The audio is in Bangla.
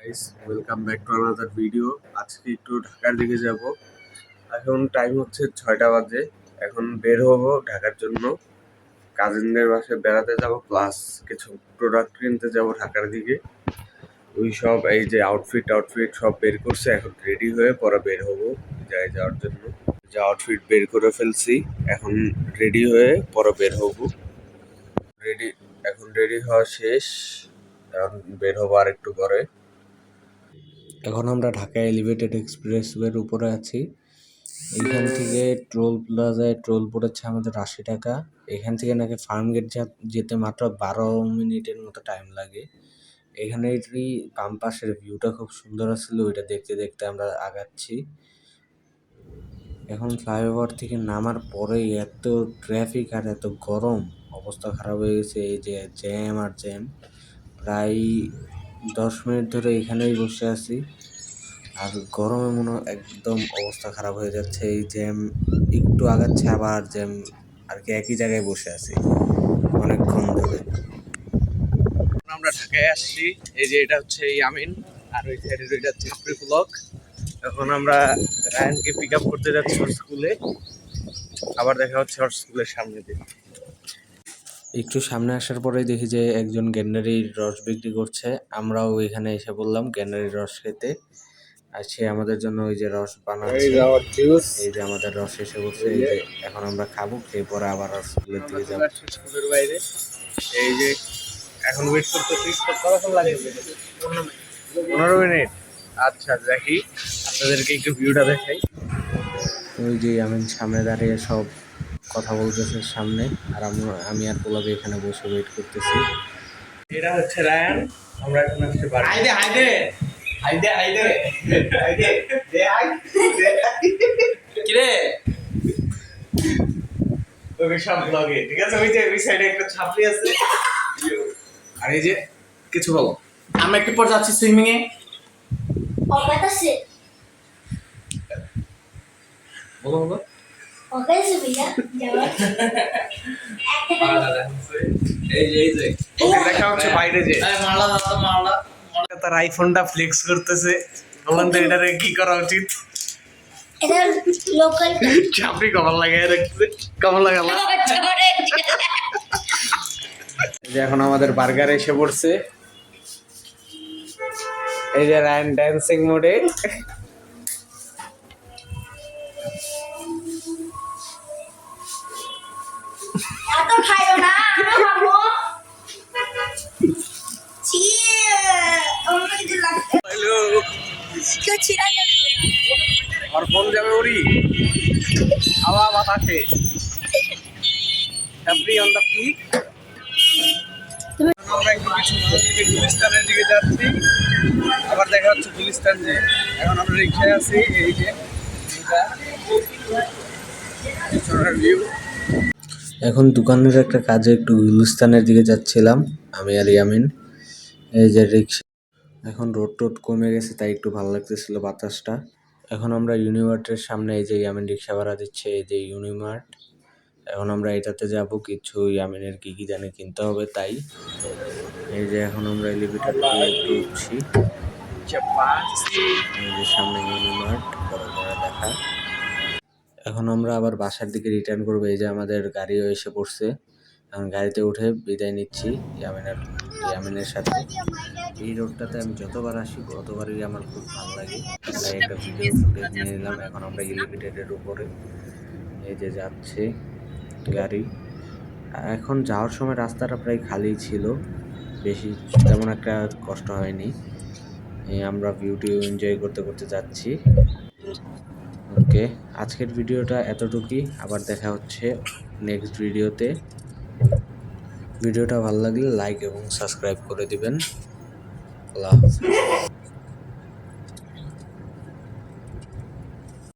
Guys, welcome back to another video. আজকে একটু ঢাকার দিকে যাব। এখন টাইম হচ্ছে 6টা বাজে। এখন বের হব ঢাকার জন্য। কাজিনদের বাসায় বেড়াতে যাব, প্লাস কিছু প্রোডাক্ট কিনতে যাব ঢাকার দিকে। ওই সব এই যে আউটফিট সব বের করছে, এখন রেডি হয়ে পরে বের হব যাওয়ার জন্য। যে আউটফিট বের করে ফেলছি, এখন রেডি হয়ে পরে বের হব। এখন রেডি হওয়া শেষ, এখন বের হবো আর একটু পরে। এখন আমরা ঢাকা এলিভেটেড এক্সপ্রেসওয়ের উপরে আছি। এইখান থেকে টোল প্লাজায় টোল পড়েছে আমাদের 80 টাকা। এখান থেকে নাকি ফার্মগেট যেতে মাত্র 12 মিনিটের মতো টাইম লাগে। এখানে বাম পাশের ভিউটা খুব সুন্দর আসছিল, ওইটা দেখতে দেখতে আমরা আগাচ্ছি। এখন ফ্লাইওভার থেকে নামার পরে এত ট্রাফিক আর এত গরম, অবস্থা খারাপ হয়ে গেছে। এই যে জ্যাম আর জ্যাম, প্রায় 10 মিনিট ধরে এখানেই বসে আছি। আর গরমে মনে একদম অবস্থা খারাপ হয়ে যাচ্ছে। এই জ্যাম একটু আগাচ্ছে, আবার জ্যাম, আর কি একই জায়গায় বসে আছি অনেকক্ষণ ধরে। আমরা ঢাকায় আসছি। এই যে এটা হচ্ছে ইয়ামিন, আর ওই সাইডে এটা ছাপড়ি ব্লক। এখন আমরা রায়ানকে পিক আপ করতে যাচ্ছি ওর স্কুলে। আবার দেখা হচ্ছে ওর স্কুলের সামনে দিয়ে। একটু সামনে আসার পরেই দেখি যে একজন গ্যান্ডারির রস বিক্রি করছে। আমরাও এখানে এসে বললাম গ্যান্ডারির রস খেতে। আর সে আমাদের জন্য ওই যে রস বানাচ্ছে। এই যে আমাদের রস এসে বলছে, এই যে এখন আমরা খাবো, খেয়ে পরে আবার স্কুলের দিকে যাবো। স্কুলের বাইরে এই যে এখন ওয়েট করতেছি। কতক্ষণ লাগে? 15 মিনিট। আচ্ছা, দেখি আপনাদেরকে একটু ভিউটা দেখাই। ওই যে আমি সামনে দাঁড়িয়ে সব কথা বলতেছে সামনে, আর আমি আর পোলাবে এখানে বসে ওয়েট করতেছি। এটা হচ্ছে রায়ান। আমরা এখন আসছে বাড়ি। কিরে ওই সব ব্লগে ঠিক আছে। ওই যে ওই সাইডে একটা ছাপড়ি আছে। আর এই যে কিছু বলো। আমরা একটু পর যাচ্ছি সুইমিং এ। বলো বলো। দেখা হচ্ছে বাইরে যে তার আইফোনটা ফ্লেক্স করতেছে। বলেন তো এটারে কি করা উচিত? চাপড়ি কমল লাগাই রাখছে, কমল লাগাল। এখন আমাদের বার্গার এসে পড়ছে। এই যে রায়ান ড্যান্সিং মোডে। আর ফোন যাবে ওরি হাওয়া বাতাসে। Chapri on the peak. আমরা একটু গুলিস্তানের দিকে যাচ্ছি। আবার দেখা হচ্ছে গুলিস্তান যে। এখন আমরা রিক্সায় আছি। এই যে এখন দোকানের একটা কাজে একটু গুলিস্তানের দিকে যাচ্ছিলাম আমি আর ইয়ামিন। এই যে রিক্সা। এখন রোড কমে গেছে, তাই একটু ভালো লাগতেছিল বাতাসটা। এখন আমরা ইউনিমার্টের সামনে, এই যে ইয়ামিন রিক্সা ভাড়া দিচ্ছে, এই যে ইউনিমার্ট। এখন আমরা এটাতে যাব, কিছু ইয়ামিনের কি কি জানে কিনতে হবে, তাই এই যে এখন আমরা এলিভেটর দিয়ে একটু উঠছি। এই যে সামনে ইউনিমার্ট, বড় করে দেখা। এখন আমরা আবার বাসার দিকে রিটার্ন করবো। এই যে আমাদের গাড়িও এসে পড়ছে। এখন গাড়িতে উঠে বিদায় নিচ্ছি ইয়ামিনের সাথে। এই রোডটাতে আমি যতবার আসি ততবারই আমার খুব ভালো লাগে, তাই একটা ভিডিও ফুটেজ নিয়ে নিলাম। এখন আমরা এলিভেটেডের উপরে এই যে যাচ্ছে গাড়ি। এখন যাওয়ার সময় রাস্তাটা প্রায় খালি ছিল, বেশি তেমন একটা কষ্ট হয়নি। আমরা ভিউটি এনজয় করতে করতে যাচ্ছি। ওকে, আজকের ভিডিওটা এতটুকুই। আবার দেখা হচ্ছে নেক্সট ভিডিওতে। ভিডিওটা ভালো লাগলে লাইক এবং সাবস্ক্রাইব করে দিবেন। আল্লাহ হাফেজ।